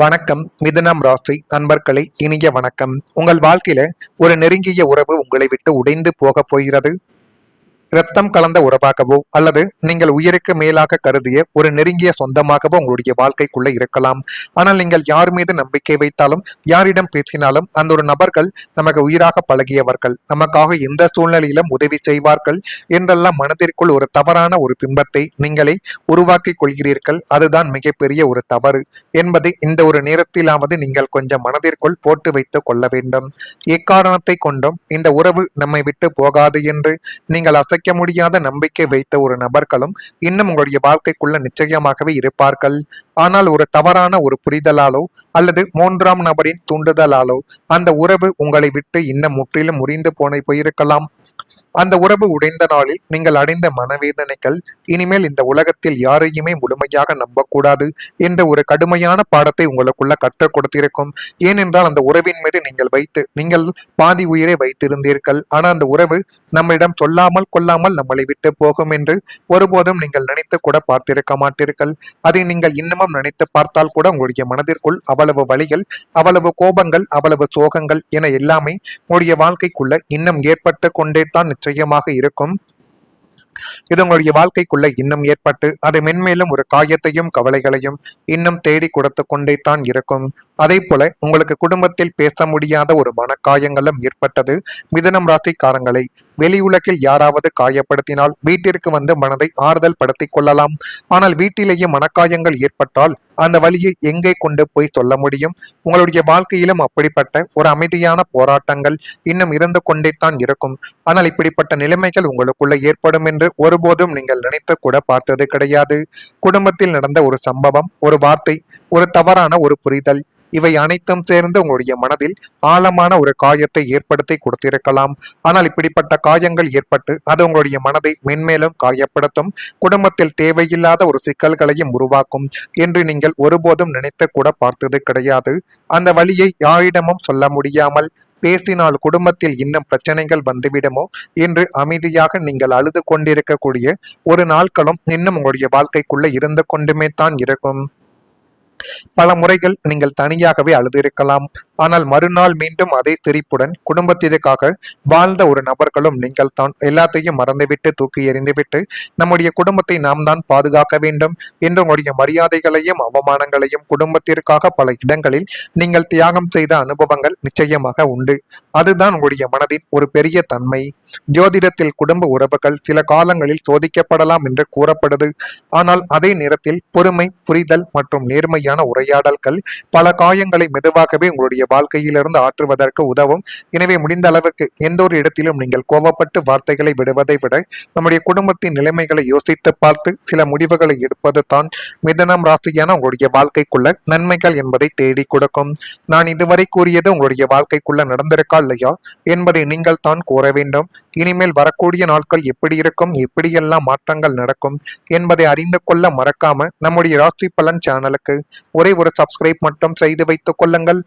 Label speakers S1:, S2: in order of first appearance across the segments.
S1: வணக்கம். மிதுனம் ராசி அன்பர்களே, இனிய வணக்கம். உங்கள் வாழ்க்கையில ஒரு நெருங்கிய உறவு உங்களை விட்டு உடைந்து போக போகிறது. இரத்தம் கலந்த உறவாகவோ அல்லது நீங்கள் உயிருக்கு மேலாக கருதிய ஒரு நெருங்கிய சொந்தமாகவோ உங்களுடைய வாழ்க்கைக்குள்ள இருக்கலாம். ஆனால் நீங்கள் யார் மீது நம்பிக்கை வைத்தாலும், யாரிடம் பேசினாலும் அந்த ஒரு நபர்கள் நமக்கு உயிராக பழகியவர்கள், நமக்காக எந்த சூழ்நிலையிலும் உதவி செய்வார்கள் என்றெல்லாம் மனதிற்குள் ஒரு தவறான ஒரு பிம்பத்தை நீங்களே உருவாக்கி கொள்கிறீர்கள். அதுதான் மிகப்பெரிய ஒரு தவறு என்பதை இந்த ஒரு நேரத்திலாவது நீங்கள் கொஞ்சம் மனதிற்குள் போட்டு வைத்துக் கொள்ள வேண்டும். எக்காரணத்தை கொண்டும் இந்த உறவு நம்மை விட்டு போகாது என்று நீங்கள் அசைக்க முடியாத நம்பிக்கை வைத்த ஒரு நபர்களும் இன்னும் உங்களுடைய வாழ்க்கைக்குள்ள நிச்சயமாகவே இருப்பார்கள். ஆனால் ஒரு தவறான ஒரு புரிதலாலோ அல்லது மூன்றாம் நபரின் தூண்டுதலாலோ அந்த உறவு உங்களை விட்டு இன்னும் முற்றிலும் முறிந்து போயிருக்கலாம். அந்த உறவு உடைந்த நாளில் நீங்கள் அடைந்த மனவேதனைகள், இனிமேல் இந்த உலகத்தில் யாரையுமே முழுமையாக நம்பக்கூடாது என்ற ஒரு கடுமையான பாடத்தை உங்களுக்குள்ள கற்றுக் கொடுத்திருக்கும். ஏனென்றால் அந்த உறவின் மீது நீங்கள் பாதி உயிரை வைத்திருந்தீர்கள். ஆனால் அந்த உறவு நம்மிடம் சொல்லாமல் கொள்ளாமல் நம்மளை விட்டு போகும் என்று ஒருபோதும் நீங்கள் நினைத்து கூட பார்த்திருக்க மாட்டீர்கள். அதை நீங்கள் இன்னமும் நினைத்து பார்த்தால் கூட உங்களுடைய மனதிற்குள் அவ்வளவு வலிகள், அவ்வளவு கோபங்கள், அவ்வளவு சோகங்கள் என எல்லாமே உங்களுடைய வாழ்க்கைக்குள்ள இன்னும் ஏற்பட்டு கொண்டே தான் நிச்சயமாக இருக்கும். இது உங்களுடைய வாழ்க்கைக்குள்ள இன்னும் ஏற்பட்டு அது மென்மேலும் ஒரு காயத்தையும் கவலைகளையும் இன்னும் தேடி கொடுத்து கொண்டே தான் இருக்கும். அதே போல உங்களுக்கு குடும்பத்தில் பேச முடியாத ஒரு மனக்காயங்களும் ஏற்பட்டது. மிதுனம் ராசிக்காரங்களை வெளி உலகில் யாராவது காயப்படுத்தினால் வீட்டிற்கு வந்து மனதை ஆறுதல் படுத்திக் கொள்ளலாம். ஆனால் வீட்டிலேயே மனக்காயங்கள் ஏற்பட்டால் அந்த வழியை எங்கே கொண்டு போய் சொல்ல முடியும்? உங்களுடைய வாழ்க்கையிலும் அப்படிப்பட்ட ஒரு அமைதியான போராட்டங்கள் இன்னும் இருந்து கொண்டே தான் இருக்கும். ஆனால் இப்படிப்பட்ட நிலைமைகள் உங்களுக்குள்ள ஏற்படும் என்று ஒருபோதும் நீங்கள் நினைத்து கூட பார்த்தது கிடையாது. குடும்பத்தில் நடந்த ஒரு சம்பவம், ஒரு வார்த்தை, ஒரு தவறான ஒரு புரிதல், இவை அனைத்தும் சேர்ந்து உங்களுடைய மனதில் ஆழமான ஒரு காயத்தை ஏற்படுத்தி கொடுத்திருக்கலாம். ஆனால் இப்படிப்பட்ட காயங்கள் ஏற்பட்டு அது உங்களுடைய மனதை மென்மேலும் காயப்படுத்தும், குடும்பத்தில் தேவையில்லாத ஒரு சிக்கல்களையும் உருவாக்கும் என்று நீங்கள் ஒருபோதும் நினைத்து கூட பார்த்தது கிடையாது. அந்த வழியை யாரிடமும் சொல்ல முடியாமல் பேசினால் குடும்பத்தில் இன்னும் பிரச்சனைகள் வந்துவிடுமோ என்று அமைதியாக நீங்கள் அழுது கொண்டிருக்கக்கூடிய ஒரு நாட்களும் இன்னும் உங்களுடைய வாழ்க்கைக்குள்ள இருந்து கொண்டுமே தான் இருக்கும். பல முறைகள் நீங்கள் தனியாகவே அழுதிருக்கலாம். ஆனால் மறுநாள் மீண்டும் அதே சிரிப்புடன் குடும்பத்திற்காக வாழ்ந்த ஒரு நபர்களும் நீங்கள் தான். எல்லாத்தையும் மறந்துவிட்டு தூக்கி எறிந்துவிட்டு நம்முடைய குடும்பத்தை நாம் தான் பாதுகாக்க வேண்டும் என்று உங்களுடைய மரியாதைகளையும் அவமானங்களையும் குடும்பத்திற்காக பல இடங்களில் நீங்கள் தியாகம் செய்த அனுபவங்கள் நிச்சயமாக உண்டு. அதுதான் உங்களுடைய மனதின் ஒரு பெரிய தன்மை. ஜோதிடத்தில் குடும்ப உறவுகள் சில காலங்களில் சோதிக்கப்படலாம் என்று கூறப்படுது. ஆனால் அதே நேரத்தில் பொறுமை, புரிதல் மற்றும் நேர்மையான உரையாடல்கள் பல காயங்களை மெதுவாகவே உங்களுடைய வாழ்க்கையிலிருந்து ஆற்றுவதற்கு உதவும். எனவே முடிந்த அளவுக்கு எந்த ஒரு இடத்திலும் நீங்கள் கோபப்பட்டு வார்த்தைகளை விடுவதை விட நம்முடைய குடும்பத்தின் நிலைமைகளை யோசித்து பார்த்து சில முடிவுகளை எடுப்பது தான் மிதுனம் ராசியான உங்களுடைய வாழ்க்கைக்குள்ள நன்மைகள் என்பதை தேடி கொடுக்கும். நான் இதுவரை கூறியது உங்களுடைய வாழ்க்கைக்குள்ள நடந்திருக்கா இல்லையா என்பதை நீங்கள் தான் கூற வேண்டும். இனிமேல் வரக்கூடிய நாட்கள் எப்படி இருக்கும், எப்படியெல்லாம் மாற்றங்கள் நடக்கும் என்பதை அறிந்து கொள்ள மறக்காம நம்முடைய ராசி பலன் சேனலுக்கு ஒரே ஒரு சப்ஸ்கிரைப் மட்டும் செய்து வைத்துக் கொள்ளுங்கள்.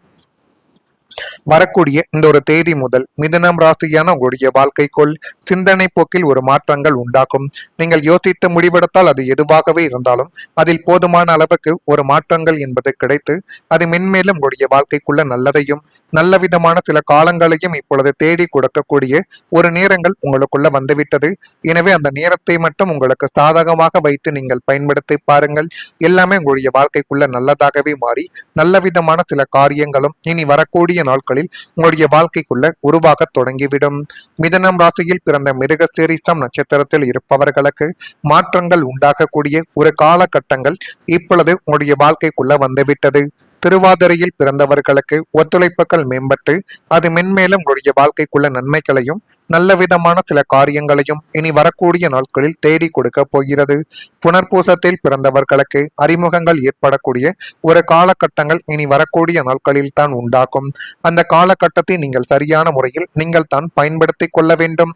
S1: வரக்கூடிய இந்த ஒரு தேதி முதல் மிதுனம் ராசியான உங்களுடைய வாழ்க்கைக்குள் சிந்தனை போக்கில் ஒரு மாற்றங்கள் உண்டாகும். நீங்கள் யோசித்து முடிவெடுத்தால் அது எதுவாகவே இருந்தாலும் அதில் போதுமான அளவுக்கு ஒரு மாற்றங்கள் என்பது கிடைத்து அது மென்மேலும் உங்களுடைய வாழ்க்கைக்குள்ள நல்லதையும் நல்ல விதமான சில காலங்களையும் இப்பொழுது தேடி கொடுக்கக்கூடிய ஒரு நேரங்கள் உங்களுக்குள்ள வந்துவிட்டது. எனவே அந்த நேரத்தை மட்டும் உங்களுக்கு சாதகமாக வைத்து நீங்கள் பயன்படுத்தி பாருங்கள். எல்லாமே உங்களுடைய வாழ்க்கைக்குள்ள நல்லதாகவே மாறி நல்ல விதமான சில காரியங்களும் இனி வரக்கூடிய நாட்களில் உங்களுடைய வாழ்க்கைக்குள்ள உருவாக தொடங்கிவிடும். மிதுனம் ராசியில் பிறந்த மிருகசீரிஷம் நட்சத்திரத்தில் இருப்பவர்களுக்கு மாற்றங்கள் உண்டாகக்கூடிய ஒரு காலகட்டங்கள் இப்பொழுது உங்களுடைய வாழ்க்கைக்குள்ள வந்துவிட்டது. திருவாதிரையில் பிறந்தவர்களுக்கு ஒத்துழைப்புகள் மேம்பட்டு அது மென்மேலும் உங்களுடைய வாழ்க்கைக்குள்ள நன்மைகளையும் நல்ல விதமான சில காரியங்களையும் இனி வரக்கூடிய நாட்களில் தேடி கொடுக்க போகிறது. புனர்பூசத்தில் பிறந்தவர்களுக்கு அறிமுகங்கள் ஏற்படக்கூடிய ஒரு காலகட்டங்கள் இனி வரக்கூடிய நாட்களில் தான் உண்டாகும். அந்த காலகட்டத்தை நீங்கள் சரியான முறையில் நீங்கள் தான் பயன்படுத்தி கொள்ள வேண்டும்.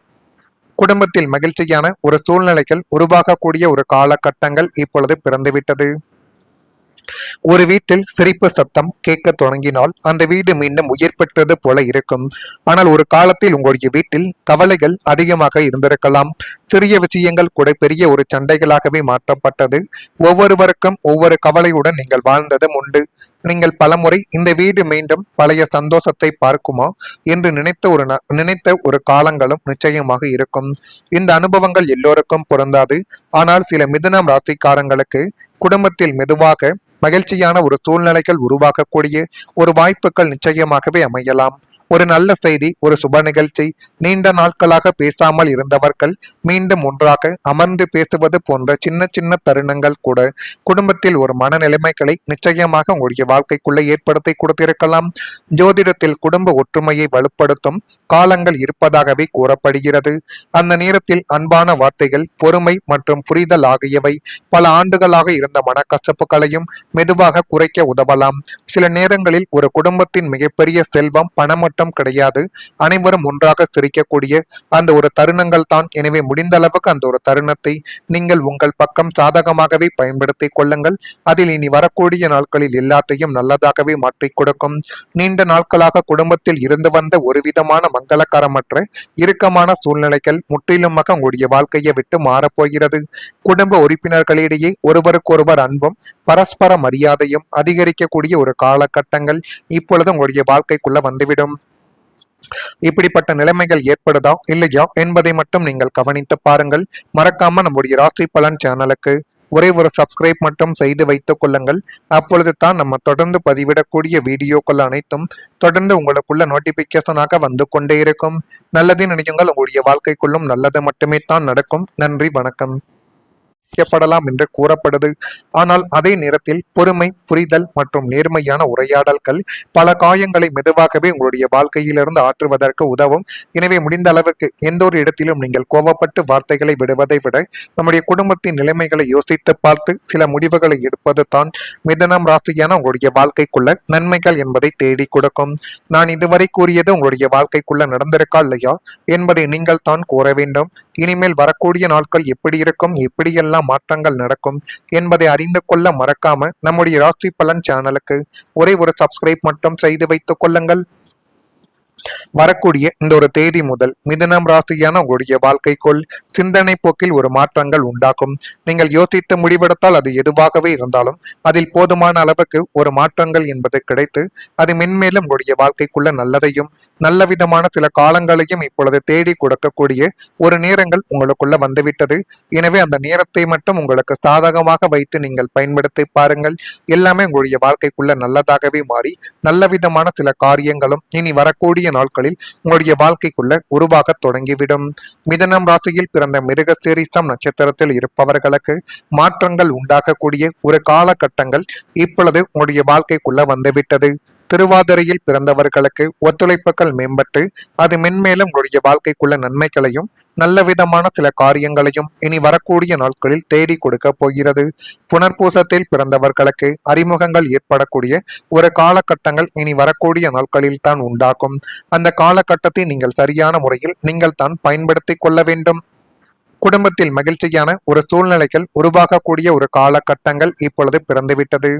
S1: குடும்பத்தில் மகிழ்ச்சியான ஒரு சூழ்நிலைகள் உருவாகக்கூடிய ஒரு காலகட்டங்கள் இப்பொழுது பிறந்துவிட்டது. ஒரு வீட்டில் சிரிப்பு சத்தம் கேட்க தொடங்கினால் அந்த வீடு மீண்டும் உயிர் பெற்றது போல இருக்கும். ஆனால் ஒரு காலத்தில் உங்களுடைய வீட்டில் கவலைகள் அதிகமாக இருந்திருக்கலாம். சிறிய விஷயங்கள் கூட பெரிய ஒரு சண்டைகளாகவே மாற்றப்பட்டது. ஒவ்வொருவருக்கும் ஒவ்வொரு கவலையுடன் நீங்கள் வாழ்ந்ததும் உண்டு. நீங்கள் பலமுறை இந்த வீடு மீண்டும் பழைய சந்தோஷத்தை பார்க்குமா என்று நினைத்த ஒரு காலங்களும் நிச்சயமாக இருக்கும். இந்த அனுபவங்கள் எல்லோருக்கும் பொருந்தாது. ஆனால் சில மிதுனம் ராசிக்காரங்களுக்கு குடும்பத்தில் மெதுவாக மகிழ்ச்சியான ஒரு சூழ்நிலைகள் உருவாக்கக்கூடிய ஒரு வாய்ப்புகள் நிச்சயமாகவே அமையலாம். ஒரு நல்ல செய்தி, ஒரு சுப நிகழ்ச்சி, நீண்ட நாட்களாக பேசாமல் இருந்தவர்கள் மீண்டும் ஒன்றாக அமர்ந்து பேசுவது போன்ற சின்ன சின்ன தருணங்கள் கூட குடும்பத்தில் ஒரு மனநிலைமைகளை நிச்சயமாக உங்களுடைய வாழ்க்கைக்குள்ளே ஏற்படுத்தி கொடுத்திருக்கலாம். ஜோதிடத்தில் குடும்ப ஒற்றுமையை வலுப்படுத்தும் காலங்கள் இருப்பதாகவே கூறப்படுகிறது. அந்த நேரத்தில் அன்பான வார்த்தைகள், பொறுமை மற்றும் புரிதல் ஆகியவை பல ஆண்டுகளாக இருந்த மனக்கசப்புகளையும் மெதுவாக குறைக்க உதவலாம். சில நேரங்களில் ஒரு குடும்பத்தின் மிகப்பெரிய செல்வம் பணம் மட்டும் கிடையாது, அனைவரும் ஒன்றாக சிரிக்கக்கூடிய அந்த ஒரு தருணங்கள் தான். எனவே முடிந்த அளவுக்கு அந்த ஒரு தருணத்தை நீங்கள் உங்கள் பக்கம் சாதகமாகவே பயன்படுத்திக் கொள்ளுங்கள். அதில் இனி வரக்கூடிய நாட்களில் எல்லாத்தையும் நல்லதாகவே மாற்றிக் கொடுக்கும். நீண்ட நாட்களாக குடும்பத்தில் இருந்து வந்த ஒரு விதமான மங்களகரமற்ற இறுக்கமான சூழ்நிலைகள் முற்றிலுமாக உங்களுடைய வாழ்க்கையை விட்டு மாறப்போகிறது. குடும்ப உறுப்பினர்களிடையே ஒருவருக்கொருவர் அன்பும் பரஸ்பர மரியாதையும் அதிகரிக்கக்கூடிய ஒரு காலகட்டங்கள் இப்பொழுது உங்களுடைய வாழ்க்கைக்குள்ள வந்துவிடும். இப்படிப்பட்ட நிலைமைகள் ஏற்படுதா இல்லையா என்பதை மட்டும் நீங்கள் கவனித்து பாருங்கள். மறக்காம நம்முடைய ராசி பலன் சேனலுக்கு ஒரே ஒரு சப்ஸ்கிரைப் மட்டும் செய்து வைத்துக் கொள்ளுங்கள். அப்பொழுது தான் நம்ம தொடர்ந்து பதிவிடக்கூடிய வீடியோக்கள் அனைத்தும் தொடர்ந்து உங்களுக்குள்ள நோட்டிபிகேஷனாக வந்து கொண்டே இருக்கும். நல்லதே நினையுங்கள், உங்களுடைய வாழ்க்கைக்குள்ளும் நல்லது மட்டுமே தான் நடக்கும். நன்றி, வணக்கம். செய்யப்படலாம் என்று கூறப்படுது. ஆனால் அதே நேரத்தில் பொறுமை, புரிதல் மற்றும் நேர்மையான உரையாடல்கள் பல காயங்களை மெதுவாகவே உங்களுடைய வாழ்க்கையிலிருந்து ஆற்றுவதற்கு உதவும். எனவே முடிந்த அளவுக்கு எந்த ஒரு இடத்திலும் நீங்கள் கோபப்பட்டு வார்த்தைகளை விடுவதை விட நம்முடைய குடும்பத்தின் நிலைமைகளை யோசித்து பார்த்து சில முடிவுகளை எடுப்பது தான் மிதனம் ராசியான உங்களுடைய வாழ்க்கைக்குள்ள நன்மைகள் என்பதை தேடி கொடுக்கும். நான் இதுவரை கூறியது உங்களுடைய வாழ்க்கைக்குள்ள நடந்திருக்கா இல்லையா என்பதை நீங்கள் தான் கூற வேண்டும். இனிமேல் வரக்கூடிய நாட்கள் எப்படி இருக்கும், எப்படியெல்லாம் மாற்றங்கள் நடக்கும் என்பதை அறிந்து கொள்ள மறக்காம நம்முடைய ராசி பலன் சேனலுக்கு ஒரே ஒரு சப்ஸ்கிரைப் மட்டும் செய்து வைத்துக் கொள்ளுங்கள். வரக்கூடிய இந்த ஒரு தேதி முதல் மிதுனம் ராசியான உங்களுடைய வாழ்க்கைக்குள் சிந்தனை போக்கில் ஒரு மாற்றங்கள் உண்டாகும். நீங்கள் யோசித்து முடிவெடுத்தால் அது எதுவாகவே இருந்தாலும் அதில் போதுமான அளவுக்கு ஒரு மாற்றங்கள் என்பது கிடைத்து அது மென்மேலும் உங்களுடைய வாழ்க்கைக்குள்ள நல்லதையும் நல்ல விதமான சில காலங்களையும் இப்பொழுது தேடி கொடுக்கக்கூடிய ஒரு நேரங்கள் உங்களுக்குள்ள வந்துவிட்டது. எனவே அந்த நேரத்தை மட்டும் உங்களுக்கு சாதகமாக வைத்து நீங்கள் பயன்படுத்தி பாருங்கள். எல்லாமே உங்களுடைய வாழ்க்கைக்குள்ள நல்லதாகவே மாறி நல்ல விதமான சில காரியங்களும் இனி வரக்கூடிய நாட்களில் உங்களுடைய வாழ்க்கைக்குள்ள உருவாக தொடங்கிவிடும். மிதனம் ராசியில் பிறந்த மிருகசீரிஷம் நட்சத்திரத்தில் இருப்பவர்களுக்கு மாற்றங்கள் உண்டாகக்கூடிய ஒரு காலகட்டங்கள் இப்பொழுது உங்களுடைய வாழ்க்கைக்குள்ள வந்துவிட்டது. திருவாதிரையில் பிறந்தவர்களுக்கு ஒத்துழைப்புகள் மேம்பட்டு அது மென்மேலும் உங்களுடைய வாழ்க்கைக்குள்ள நன்மைகளையும் நல்ல விதமான சில காரியங்களையும் இனி வரக்கூடிய நாட்களில் தேடி கொடுக்க போகிறது. புனர்பூசத்தில் பிறந்தவர்களுக்கு அறிமுகங்கள் ஏற்படக்கூடிய ஒரு காலகட்டங்கள் இனி வரக்கூடிய நாட்களில் தான் உண்டாகும். அந்த காலகட்டத்தை நீங்கள் சரியான முறையில் நீங்கள் தான் பயன்படுத்தி கொள்ள வேண்டும். குடும்பத்தில் மகிழ்ச்சியான ஒரு சூழ்நிலைகள் உருவாகக்கூடிய ஒரு காலகட்டங்கள் இப்பொழுது பிறந்துவிட்டது.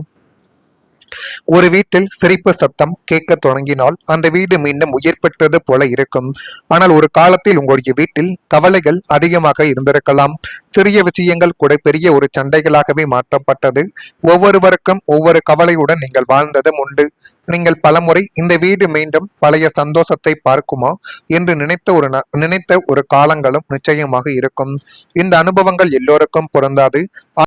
S1: ஒரு வீட்டில் சிரிப்பு சத்தம் கேட்க தொடங்கினால் அந்த வீடு மீண்டும் உயிர் பெற்றது போல இருக்கும். ஆனால் ஒரு காலத்தில் உங்களுடைய வீட்டில் கவலைகள் அதிகமாக இருந்திருக்கலாம். சிறிய விஷயங்கள் கூட பெரிய ஒரு சண்டைகளாகவே மாற்றப்பட்டது. ஒவ்வொருவருக்கும் ஒவ்வொரு கவலையுடன் நீங்கள் வாழ்ந்ததும் உண்டு. நீங்கள் பலமுறை இந்த வீடு மீண்டும் பழைய சந்தோஷத்தை பார்க்குமா என்று நினைத்த ஒரு காலங்களும் நிச்சயமாக இருக்கும். இந்த அனுபவங்கள் எல்லோருக்கும் பொருந்தாது.